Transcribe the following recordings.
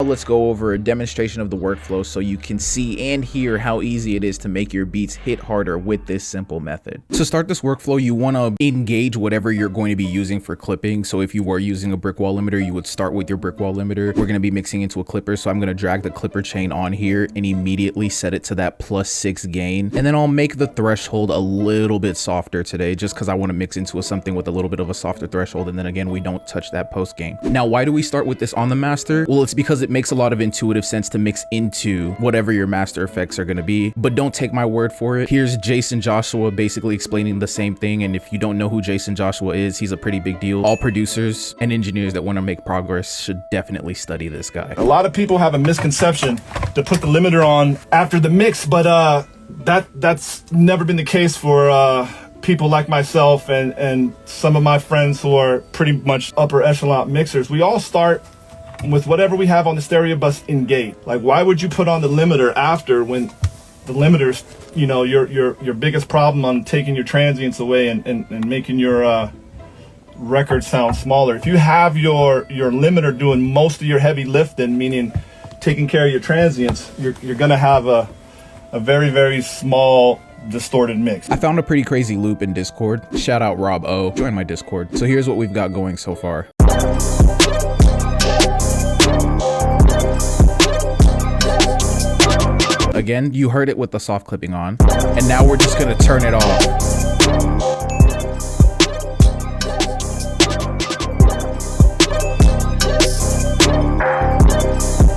let's go over a demonstration of the workflow so you can see and hear how easy it is to make your beats hit harder with this simple method. To start this workflow, you want to engage whatever you're going to be using for clipping. So if you were using a brick wall limiter, you would start with your brick wall limiter. We're going to be mixing into a clipper, so I'm going to drag the clipper chain on here and immediately set it to that +6 gain. And then I'll make the threshold a little bit softer today, just because I want to mix into something with a little bit of a softer threshold. And then again, we don't touch that post gain. Now, why do we start with this on the master? Well, it's because it makes a lot of intuitive sense to mix into whatever your master effects are going to be, but don't take my word for it. Here's Jason Joshua basically explaining the same thing. And if you don't know who Jason Joshua is, he's a pretty big deal. All producers and engineers that want to make progress should definitely study this guy. A lot of people have a misconception to put the limiter on after the mix, but that's never been the case for people like myself and some of my friends who are pretty much upper echelon mixers. We all start with whatever we have on the stereo bus in gate. Like, why would you put on the limiter after when the limiter's, you know, your biggest problem on taking your transients away and making your record sound smaller? If you have your limiter doing most of your heavy lifting, meaning taking care of your transients, you're gonna have a very, very small distorted mix. I found a pretty crazy loop in Discord. Shout out Rob O. Join my Discord. So here's what we've got going so far. Again, you heard it with the soft clipping on, and now we're just gonna turn it off.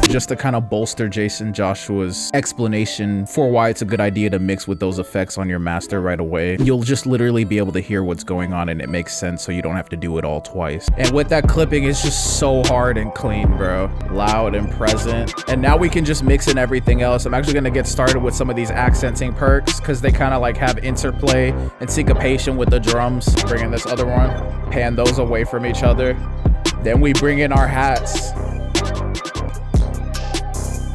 Just to kind of bolster Jason Joshua's explanation for why it's a good idea to mix with those effects on your master right away. You'll just literally be able to hear what's going on, and it makes sense, so you don't have to do it all twice. And with that clipping, it's just so hard and clean, bro. Loud and present. And now we can just mix in everything else. I'm actually gonna get started with some of these accenting perks because they kind of like have interplay and syncopation with the drums. Bring in this other one, pan those away from each other. Then we bring in our hats.